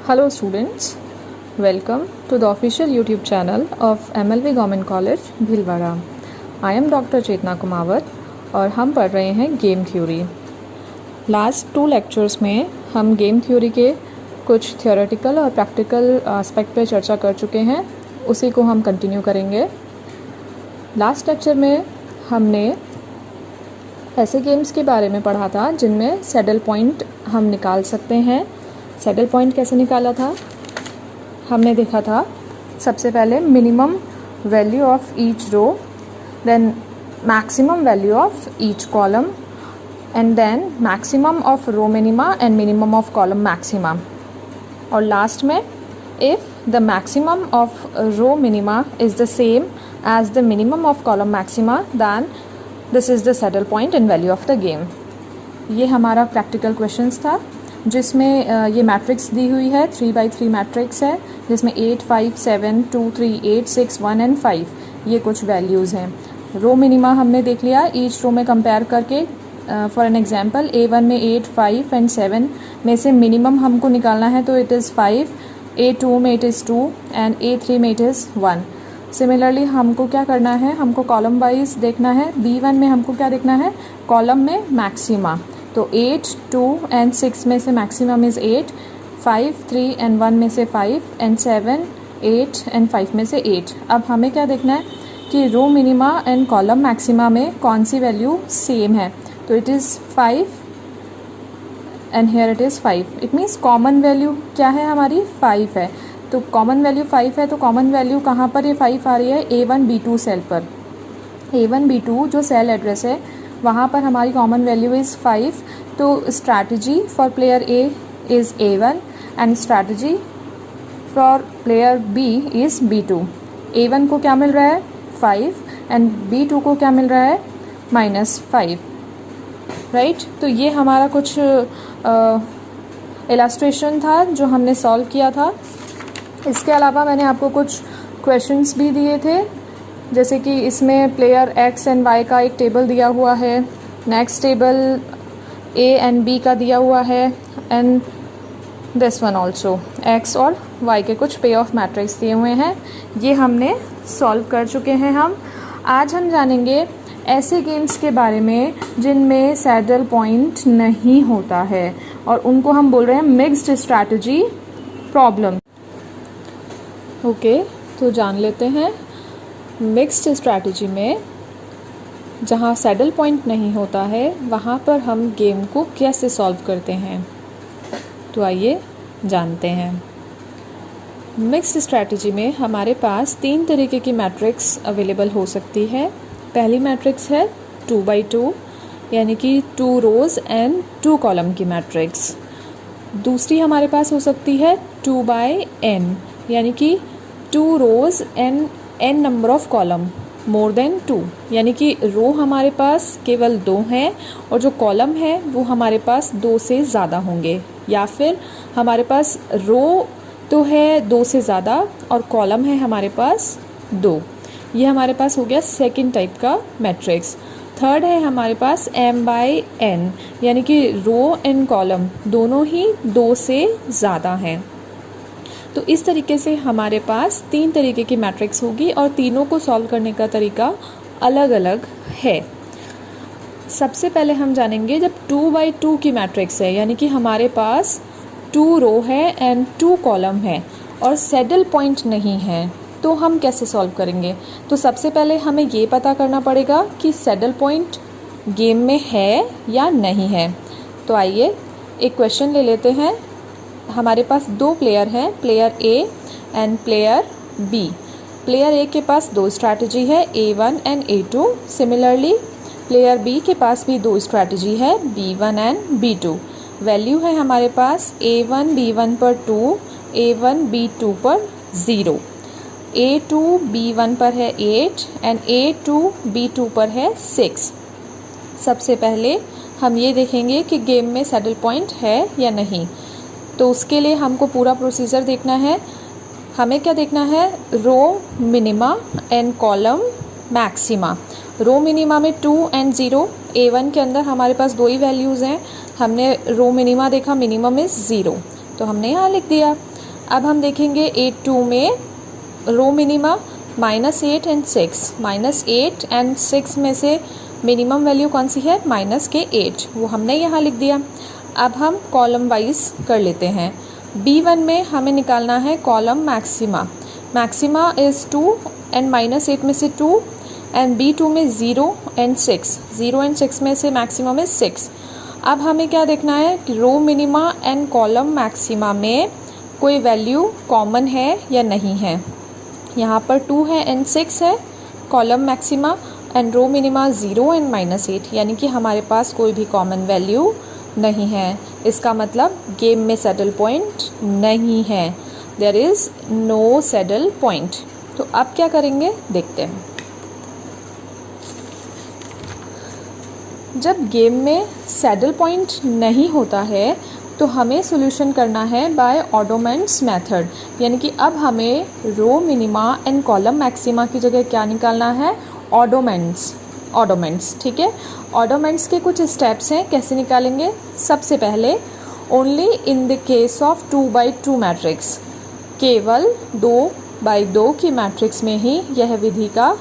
Hello students, welcome to the official YouTube channel of MLV Government College, Bhilwara. I am Dr. चेतना कुमावत और हम पढ़ रहे हैं गेम थ्योरी। लास्ट 2 लेक्चर्स में हम गेम थ्योरी के कुछ थियोरेटिकल और प्रैक्टिकल एस्पेक्ट पे चर्चा कर चुके हैं, उसी को हम कंटिन्यू करेंगे। लास्ट लेक्चर में हमने ऐसे गेम्स के बारे में पढ़ा था जिनमें सैडल पॉइंट हम निकाल सकते हैं। सैडल पॉइंट कैसे निकाला था हमने देखा था। सबसे पहले minimum value of each row, then maximum value of each column and then maximum of row minima and minimum of column maxima. और लास्ट में if the maximum of row minima is the same as the minimum of column maxima than this is the saddle point and value of the game. ये हमारा practical questions था जिसमें ये matrix दी हुई है, 3x3 matrix है जिसमें 8, 5, 7, 2, 3, 8, 6, 1 and 5 ये कुछ वैल्यूज़ हैं। रो मिनिमा हमने देख लिया ईच रो में कंपेयर करके। फॉर एन एग्जांपल A1 में 8, 5 एंड 7 में से मिनिमम हमको निकालना है तो इट इज़ 5, A2 में इट इज़ 2 एंड A3 में इट इज़ 1। सिमिलरली हमको क्या करना है, हमको कॉलम वाइज देखना है। B1 में हमको क्या देखना है, कॉलम में मैक्सिमा। तो 8, 2 एंड 6 में से मैक्सिमम इज़ 8, 5, 3 एंड 1 में से 5 एंड 7, 8 एंड 5 में से 8। अब हमें क्या देखना है कि row minima and column maxima में कौन सी वैल्यू सेम है। तो it is 5 and here it is 5। It means common value क्या है हमारी, 5 है। तो कॉमन वैल्यू 5 है तो कॉमन वैल्यू कहाँ पर ये 5 आ रही है, A1 B2 सेल पर। A1 B2 जो सेल एड्रेस है वहाँ पर हमारी कॉमन वैल्यू इज़ 5। तो strategy for player A is A1 and strategy for player B is B2। A1 को क्या मिल रहा है, 5 एंड B2 को क्या मिल रहा है, -5, राइट। तो ये हमारा कुछ इलस्ट्रेशन था जो हमने सॉल्व किया था। इसके अलावा मैंने आपको कुछ क्वेश्चंस भी दिए थे, जैसे कि इसमें प्लेयर X एंड Y का एक टेबल दिया हुआ है, next table A and B का दिया हुआ है and this one also X और Y के कुछ पे ऑफ मैट्रिक्स दिए हुए हैं। ये हमने सॉल्व कर चुके हैं। आज हम जानेंगे ऐसे गेम्स के बारे में जिनमें सैडल पॉइंट नहीं होता है और उनको हम बोल रहे हैं मिक्स्ड स्ट्रैटेजी प्रॉब्लम। ओके, तो जान लेते हैं मिक्स्ड स्ट्रैटेजी में जहाँ सैडल पॉइंट नहीं होता है वहाँ पर हम गेम को कैसे सॉल्व करते हैं। तो आइए जानते हैं। मिक्स्ड स्ट्रैटेजी में हमारे पास 3 तरीके की मैट्रिक्स अवेलेबल हो सकती है। पहली मैट्रिक्स है 2x2 यानी कि 2 रोज़ एंड 2 कॉलम की मैट्रिक्स। दूसरी हमारे पास हो सकती है 2x n यानी कि 2 rows and n number of column more than 2 यानी कि रो हमारे पास केवल 2 हैं और जो कॉलम है वो हमारे पास 2 से ज़्यादा होंगे, या फिर हमारे पास रो तो है 2 से ज़्यादा और कॉलम है हमारे पास 2। ये हमारे पास हो गया सेकंड टाइप का मैट्रिक्स। थर्ड है हमारे पास m/n यानी कि रो एंड कॉलम दोनों ही 2 से ज़्यादा हैं। तो इस तरीके से हमारे पास 3 तरीके की मैट्रिक्स होगी और तीनों को सॉल्व करने का तरीका अलग अलग है। सबसे पहले हम जानेंगे जब 2x2 की मैट्रिक्स है यानी कि हमारे पास 2 रो है एंड 2 कॉलम है और सैडल पॉइंट नहीं है, तो हम कैसे सॉल्व करेंगे। तो सबसे पहले हमें ये पता करना पड़ेगा कि सैडल पॉइंट गेम में है या नहीं है। तो आइए एक क्वेश्चन ले लेते हैं। हमारे पास 2 प्लेयर हैं, player A and player B। Player A के पास 2 स्ट्रैटेजी है, A1 and A2। Similarly player B के पास भी 2 स्ट्रैटेजी है, B1 एंड B2। वैल्यू है हमारे पास A1 B1 पर 2, A1 B2 पर 0, A2 B1 पर है 8 एंड A2 B2 पर है 6। सबसे पहले हम ये देखेंगे कि गेम में सैडल पॉइंट है या नहीं। तो उसके लिए हमको पूरा प्रोसीजर देखना है। हमें क्या देखना है, row minima and column maxima. Row minima में 2 एंड 0, A1 के अंदर हमारे पास 2 ही वैल्यूज़ हैं। हमने रो मिनिमा देखा, मिनिमम इज़ 0, तो हमने यहाँ लिख दिया। अब हम देखेंगे A2 में रो मिनिमा -8 एंड 6, -8 एंड 6 में से मिनिमम वैल्यू कौन सी है, -8, वो हमने यहाँ लिख दिया। अब हम कॉलम वाइज कर लेते हैं। B1 में हमें निकालना है column maxima. Maxima is 2 and -8 में से 2, एंड B2 में 0 एंड 6, 0 एंड 6 में से मैक्सिमम है 6। अब हमें क्या देखना है कि row minima and column maxima में कोई वैल्यू कॉमन है या नहीं है। यहाँ पर 2 है एंड 6 है column maxima, and row minima 0 and -8, यानी कि हमारे पास कोई भी कॉमन वैल्यू नहीं है। इसका मतलब गेम में सैडल पॉइंट नहीं है, there is no saddle point. तो अब क्या करेंगे देखते हैं। जब गेम में सैडल पॉइंट नहीं होता है तो हमें सॉल्यूशन करना है बाय ऑडोमेंट्स मेथड, यानी कि अब हमें row minima and column maxima की जगह क्या निकालना है, ऑडोमेंट्स। ठीक है, ऑडोमेंट्स के कुछ स्टेप्स हैं, कैसे निकालेंगे। सबसे पहले only in the case of 2x2 matrix, केवल 2x2 की मैट्रिक्स में ही यह विधि का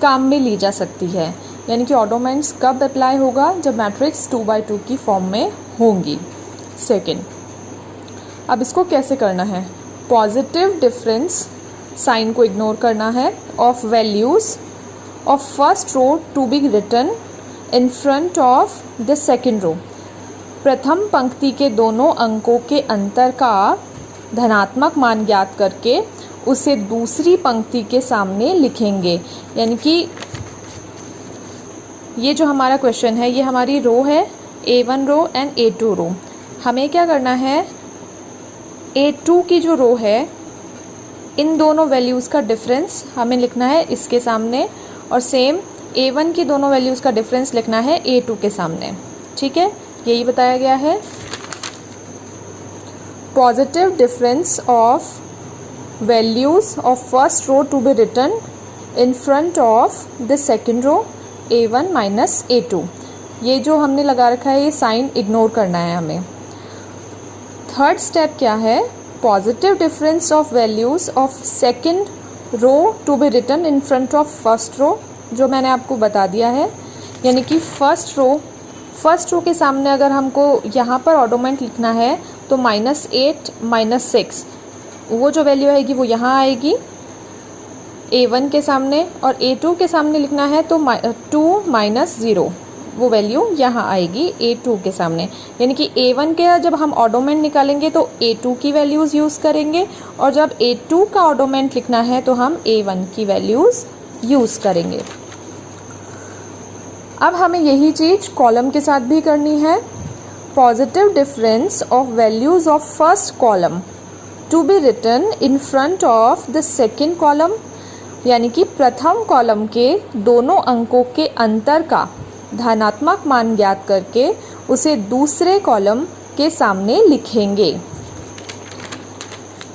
काम में ली जा सकती है, यानी कि ऑडोमेंट्स कब अप्लाई होगा, जब मैट्रिक्स 2x2 की फॉर्म में होंगी। सेकेंड, अब इसको कैसे करना है, पॉजिटिव डिफरेंस साइन को इग्नोर करना है of values of first row to be written in front of the second row. प्रथम पंक्ति के दोनों अंकों के अंतर का धनात्मक मान ज्ञात करके उसे दूसरी पंक्ति के सामने लिखेंगे। यानी कि ये जो हमारा क्वेश्चन है, ये हमारी रो है A1 रो एंड A2 रो। हमें क्या करना है, A2 की जो रो है इन दोनों वैल्यूज़ का डिफरेंस हमें लिखना है इसके सामने, और सेम A1 की दोनों वैल्यूज़ का डिफरेंस लिखना है A2 के सामने। ठीक है, यही बताया गया है। Positive difference of values of first row to be written in front of the second row A1 minus A2। ये जो हमने लगा रखा है ये साइन इग्नोर करना है हमें। थर्ड स्टेप क्या है, positive difference of values of second row to be written in front of first row, जो मैंने आपको बता दिया है। यानी कि फर्स्ट रो के सामने अगर हमको यहाँ पर ऑडोमेंट लिखना है तो -8 -6 वो जो वैल्यू आएगी वो यहाँ आएगी A1 के सामने, और A2 के सामने लिखना है तो 2 -0 वो वैल्यू यहाँ आएगी A2 के सामने। यानी कि A1 के जब हम ऑडोमेंट निकालेंगे तो A2 की वैल्यूज़ यूज़ करेंगे, और जब A2 का ऑडोमेंट लिखना है तो हम A1 की वैल्यूज़ यूज़ करेंगे। अब हमें यही चीज़ कॉलम के साथ भी करनी है। Positive difference of values of first column to be written in front of the second column, यानी कि प्रथम कॉलम के दोनों अंकों के अंतर का धनात्मक मान ज्ञात करके उसे दूसरे कॉलम के सामने लिखेंगे।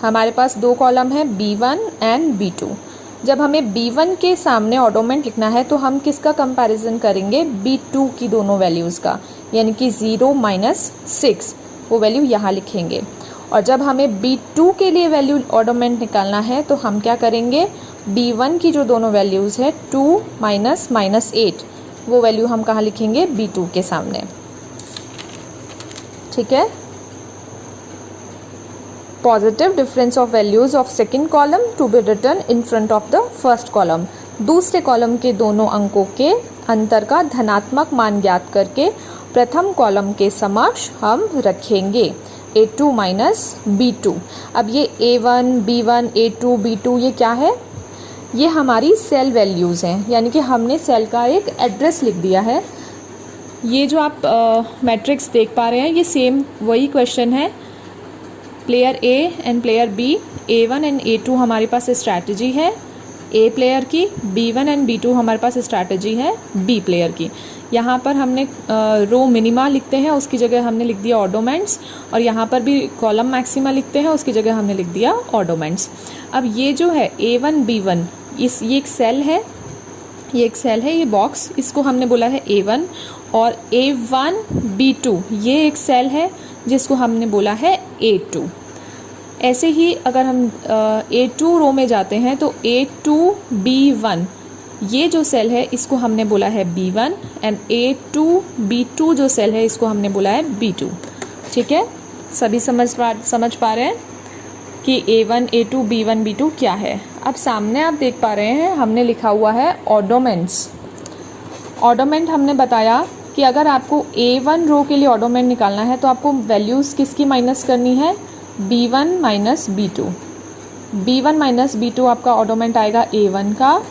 हमारे पास दो कॉलम है B1 एंड B2। जब हमें B1 के सामने ऑडोमेंट लिखना है तो हम किसका कंपैरिजन करेंगे, B2 की दोनों वैल्यूज़ का, यानी कि 0 -6 वो वैल्यू यहाँ लिखेंगे। और जब हमें B2 के लिए वैल्यू ऑडोमेंट निकालना है तो हम क्या करेंगे, B1 की जो दोनों वैल्यूज़ है 2 -8 वो वैल्यू हम कहाँ लिखेंगे, B2 के सामने। ठीक है, positive difference of values of second column to be written in front of the first column, दूसरे कॉलम के दोनों अंकों के अंतर का धनात्मक मान ज्ञात करके प्रथम कॉलम के समक्ष हम रखेंगे A2 माइनस B2। अब ये A1 B1 A2 B2 ये क्या है, ये हमारी सेल वैल्यूज़ हैं, यानी कि हमने सेल का एक एड्रेस लिख दिया है। ये जो आप मैट्रिक्स देख पा रहे हैं ये सेम वही क्वेश्चन है, player A and player B, A1 and A2 हमारे पास स्ट्रैटेजी है A प्लेयर की, B1 एंड B2 हमारे पास स्ट्रैटेजी है B प्लेयर की। यहाँ पर हमने रो मिनिमा लिखते हैं उसकी जगह हमने लिख दिया ऑडोमेंट्स, और यहाँ पर भी कॉलम मैक्सिमा लिखते हैं उसकी जगह हमने लिख दिया ऑडोमेंट्स। अब ये जो है A1 B1 ये एक सेल है, ये बॉक्स, इसको हमने बोला है A1, और A1 B2 ये एक सेल है जिसको हमने बोला है A2। ऐसे ही अगर हम A2 रो में जाते हैं तो A2B1 ये जो सेल है इसको हमने बोला है B1 एंड A2B2 जो सेल है इसको हमने बोला है B2। ठीक है, सभी समझ पा रहे हैं कि A1, A2, B1, B2 क्या है। अब सामने आप देख पा रहे हैं हमने लिखा हुआ है ऑर्डोमेंट्स। ऑर्डोमेंट हमने बताया कि अगर आपको A1 रो के लिए ऑर्डोमेंट निकालना है तो आपको वैल्यूज़ किसकी माइनस करनी है, B1 minus B2। B1 minus B2 आपका ऑर्डोमेंट आएगा A1 का।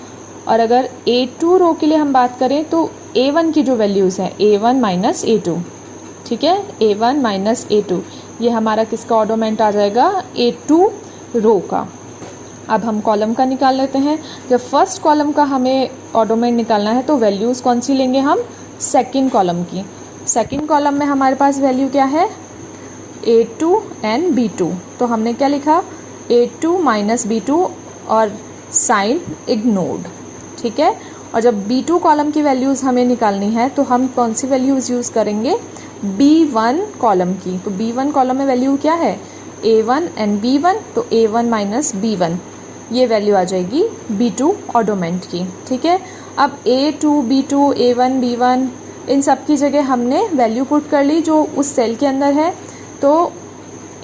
और अगर A2 रो के लिए हम बात करें तो A1 की जो वैल्यूज़ हैं A1 माइनस A2। ठीक है, A1 माइनस A2 ये हमारा किसका ऑर्डोमेंट आ जाएगा, A2 रो का। अब हम कॉलम का निकाल लेते हैं। जब फर्स्ट कॉलम का हमें ऑर्डोमेंट निकालना है तो वैल्यूज़ कौन सी लेंगे हम, सेकंड कॉलम की। सेकंड कॉलम में हमारे पास वैल्यू क्या है, A2 एंड B2। तो हमने क्या लिखा, A2 माइनस B2 और साइन इग्नोर्ड। ठीक है, और जब B2 कॉलम की वैल्यूज़ हमें निकालनी है तो हम कौन सी वैल्यूज़ यूज़ करेंगे, B1 कॉलम की। तो B1 कॉलम में वैल्यू क्या है, A1 एंड B1, तो A1 माइनस B1 ये वैल्यू आ जाएगी B2 ऑर्डोमेंट की। ठीक है, अब A2, B2, A1, B1 इन सब की जगह हमने वैल्यू पुट कर ली जो उस सेल के अंदर है। तो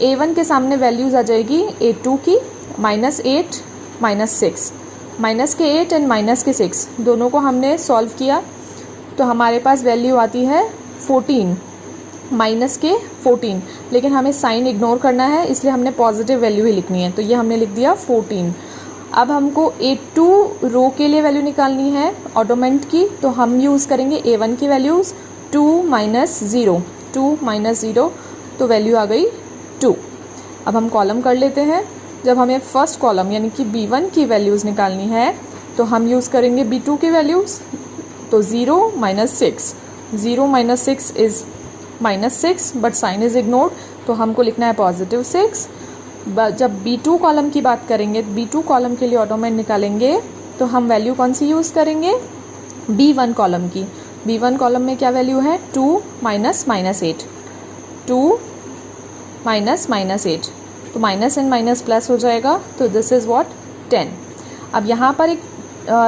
A1 के सामने वैल्यूज़ आ जाएगी A2 की -8 -6, माइनस के 8 एंड माइनस के 6 दोनों को हमने सॉल्व किया तो हमारे पास वैल्यू आती है 14, माइनस के 14। लेकिन हमें साइन इग्नोर करना है इसलिए हमने पॉजिटिव वैल्यू ही लिखनी है, तो ये हमने लिख दिया 14। अब हमको A2 रो के लिए वैल्यू निकालनी है ऑर्डोमेंट की, तो हम यूज़ करेंगे A1 की वैल्यूज़ 2 माइनस 0, 2 माइनस 0 तो वैल्यू आ गई 2। अब हम कॉलम कर लेते हैं। जब हमें फर्स्ट कॉलम यानी कि B1 की वैल्यूज़ निकालनी है तो हम यूज़ करेंगे B2 की वैल्यूज़, तो 0 minus 6, 0 minus 6 is -6 but sign is ignored, तो हमको लिखना है पॉजिटिव 6। जब B2 कॉलम की बात करेंगे, B2 कॉलम के लिए ऑर्डोमेंट निकालेंगे तो हम वैल्यू कौन सी यूज़ करेंगे, B1 कॉलम की। B1 कॉलम में क्या वैल्यू है, 2 माइनस -8, 2 माइनस -8, तो माइनस एंड माइनस प्लस हो जाएगा, तो दिस इज़ व्हाट 10। अब यहाँ पर एक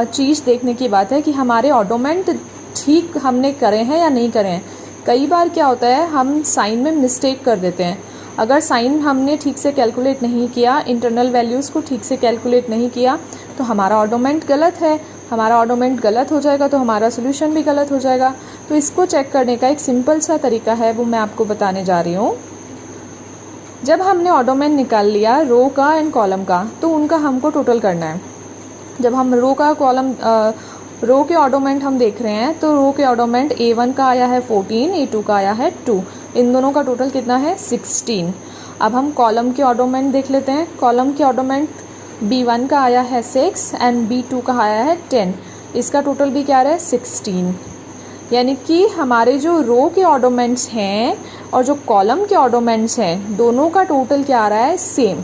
चीज़ देखने की बात है कि हमारे ऑर्डोमेंट ठीक हमने करे हैं या नहीं करे हैं। कई बार क्या होता है हम साइन में मिस्टेक कर देते हैं। अगर साइन हमने ठीक से कैलकुलेट नहीं किया, इंटरनल वैल्यूज़ को ठीक से कैलकुलेट नहीं किया तो हमारा ऑर्डोमेंट गलत है। हमारा ऑर्डोमेंट गलत हो जाएगा तो हमारा सोल्यूशन भी गलत हो जाएगा। तो इसको चेक करने का एक सिंपल सा तरीका है, वो मैं आपको बताने जा रही हूँ। जब हमने ऑर्डोमेंट निकाल लिया रो का एंड कॉलम का, तो उनका हमको टोटल करना है। जब हम रो के ऑर्डोमेंट हम देख रहे हैं तो रो के ऑर्डोमेंट A1 का आया है 14, A2 का आया है 2, इन दोनों का टोटल कितना है 16। अब हम कॉलम के ऑर्डोमेंट देख लेते हैं। कॉलम के ऑर्डोमेंट B1 का आया है 6 एंड B2 का आया है 10, इसका टोटल भी क्या आ रहा है 16। यानी कि हमारे जो रो के ऑर्डोमेंट्स हैं और जो कॉलम के ऑर्डोमेंट्स हैं दोनों का टोटल क्या आ रहा है, सेम।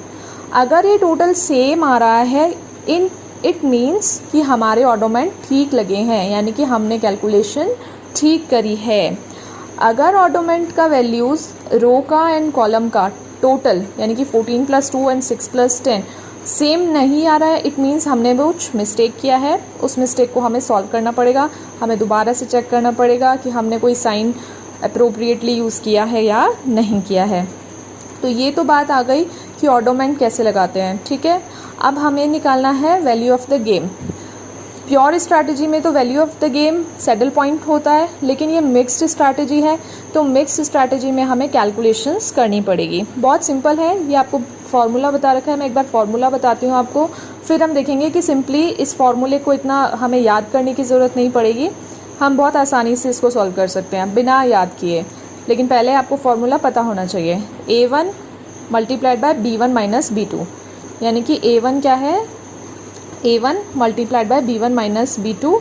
अगर ये टोटल सेम आ रहा है इट मीन्स कि हमारे ऑर्डोमेंट ठीक लगे हैं, यानी कि हमने कैलकुलेशन ठीक करी है। अगर ऑर्डोमेंट का वैल्यूज़ रो का एंड कॉलम का टोटल यानी कि 14 + 2 एंड 6 + 10 सेम नहीं आ रहा है, इट मीन्स हमने कुछ मिस्टेक किया है। उस मिस्टेक को हमें सॉल्व करना पड़ेगा, हमें दोबारा से चेक करना पड़ेगा कि हमने कोई साइन अप्रोप्रिएटली यूज़ किया है या नहीं किया है। तो ये तो बात आ गई कि ऑर्डोमेंट कैसे लगाते हैं। ठीक है, अब हमें निकालना है value of the game. Pure strategy में तो value of the game saddle point होता है, लेकिन ये मिक्स्ड स्ट्रैटेजी है तो मिक्स्ड स्ट्रैटेजी में हमें कैलकुलेशंस करनी पड़ेगी। बहुत सिंपल है, ये आपको फार्मूला बता रखा है, मैं एक बार फार्मूला बताती हूँ आपको, फिर हम देखेंगे कि सिंपली इस फार्मूले को इतना हमें याद करने की ज़रूरत नहीं पड़ेगी, हम बहुत आसानी से इसको सॉल्व कर सकते हैं बिना याद किए। लेकिन पहले आपको फार्मूला पता होना चाहिए। A1 multiplied by B1 minus B2, यानी कि A1 क्या है, A1 multiplied by B1 minus B2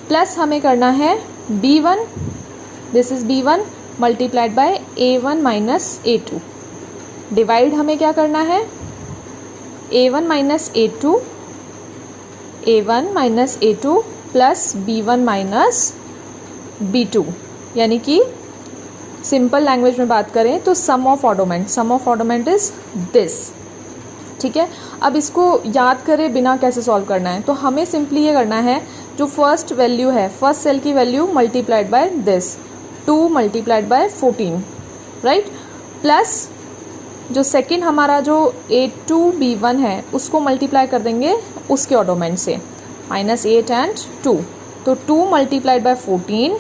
plus हमें करना है B1, this is B1 multiplied by A1 minus A2, divide हमें क्या करना है A1 minus A2, A1 minus A2 plus B1 minus B2, यानी कि सिंपल लैंग्वेज में बात करें तो सम ऑफ ऑर्डोमेंट इज दिस। ठीक है। अब इसको याद करे बिना कैसे सॉल्व करना है, तो हमें सिंपली ये करना है, जो फर्स्ट वैल्यू है, फर्स्ट सेल की value multiplied by this 2 multiplied by 14, right, plus जो सेकंड हमारा जो A2B1 है उसको मल्टीप्लाई कर देंगे उसके ऑडोमेंट से, -8 एंड 2, तो 2 multiplied by 14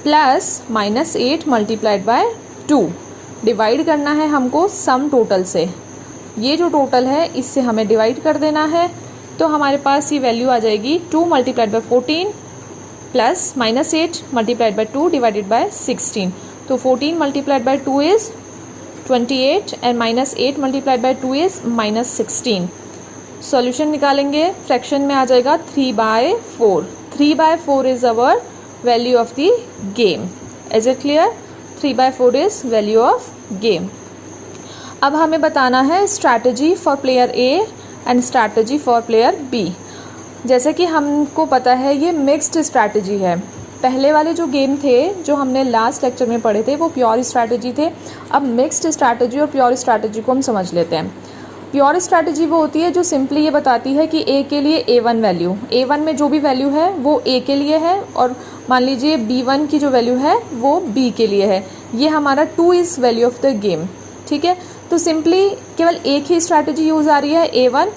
plus -8 multiplied by 2, divide करना है हमको सम टोटल से। ये जो टोटल है इससे हमें डिवाइड कर देना है, तो हमारे पास ये वैल्यू आ जाएगी 2 multiplied by 14 plus -8 multiplied by 2 divided by 16, तो 14 multiplied by 2 is 28 and -8 multiplied by 2 is -16। Solution निकालेंगे, फ्रैक्शन में आ जाएगा 3/4। 3/4 is our value of the game. Is it clear? 3/4 is value of game. अब हमें बताना है strategy for player A and strategy for player B. जैसे कि हमको पता है ये मिक्स्ड स्ट्रैटेजी है। पहले वाले जो गेम थे जो हमने लास्ट लेक्चर में पढ़े थे वो प्योर स्ट्रैटेजी थे। अब मिक्स्ड स्ट्रैटेजी और प्योर स्ट्रैटेजी को हम समझ लेते हैं। प्योर स्ट्रैटेजी वो होती है जो सिंपली ये बताती है कि ए के लिए A1 वैल्यू, A1 में जो भी वैल्यू है वो ए के लिए है, और मान लीजिए B1 की जो वैल्यू है वो बी के लिए है। ये हमारा 2 is value of the game, ठीक है। तो सिंपली केवल एक ही स्ट्रैटेजी यूज़ आ रही है, A1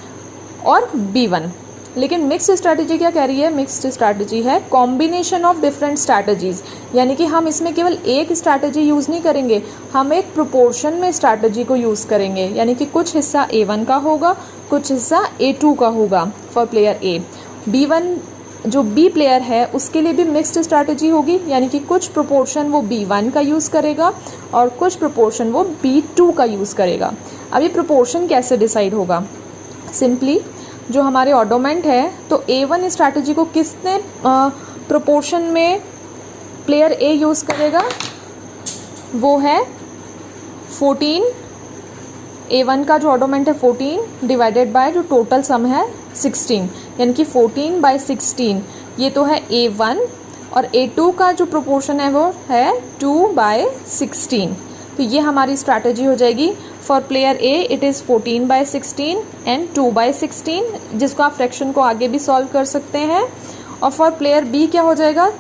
और B1। लेकिन मिक्स्ड स्ट्रैटेजी क्या कह रही है? मिक्स्ड स्ट्रैटेजी है कॉम्बिनेशन ऑफ डिफरेंट स्ट्रैटेजीज़, यानी कि हम इसमें केवल एक स्ट्रैटेजी यूज़ नहीं करेंगे, हम एक प्रोपोर्शन में स्ट्रैटेजी को यूज़ करेंगे, यानी कि कुछ हिस्सा A1 का होगा, कुछ हिस्सा A2 का होगा फॉर प्लेयर A। B1 जो बी प्लेयर है उसके लिए भी मिक्स्ड स्ट्रैटेजी होगी, यानी कि कुछ प्रोपोर्शन वो B1 का यूज़ करेगा और कुछ प्रोपोर्शन वो B2 का यूज़ करेगा। अब ये प्रोपोर्शन कैसे डिसाइड होगा? सिंपली जो हमारे ऑडोमेंट है, तो A1 स्ट्रैटेजी को किसने प्रोपोर्शन में प्लेयर A यूज़ करेगा? वो है 14। A1 का जो ऑडोमेंट है 14 डिवाइडेड बाय जो टोटल सम है 16, यानी कि 14/16 ये तो है A1, और A2 का जो प्रोपोर्शन है वो है 2/16। तो ये हमारी स्ट्रैटेजी हो जाएगी। For player A it is 14/16 and 2/16, जिसको आप फ्रैक्शन को आगे भी सॉल्व कर सकते हैं। और फॉर प्लेयर B क्या हो जाएगा?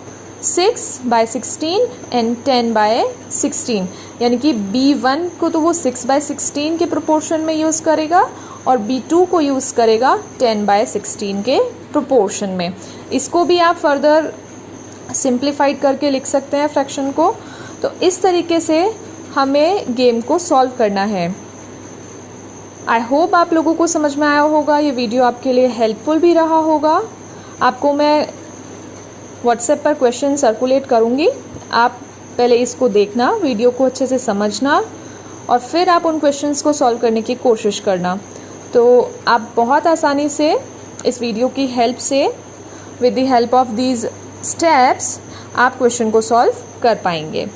6/16 एंड 10/16, यानी कि B1 को तो वो 6/16 के प्रोपोर्शन में यूज़ करेगा और B2 को यूज़ करेगा 10/16 के प्रोपोर्शन में। इसको भी आप फर्दर सिंप्लीफाइड करके लिख सकते हैं फ्रैक्शन को। तो इस तरीके से हमें गेम को सॉल्व करना है। आई होप आप लोगों को समझ में आया होगा, ये वीडियो आपके लिए हेल्पफुल भी रहा होगा। आपको मैं व्हाट्सएप पर क्वेश्चन सर्कुलेट करूँगी, आप पहले इसको देखना, वीडियो को अच्छे से समझना और फिर आप उन क्वेश्चंस को सॉल्व करने की कोशिश करना। तो आप बहुत आसानी से इस वीडियो की हेल्प से, with the help of these steps, आप क्वेश्चन को सॉल्व कर पाएंगे।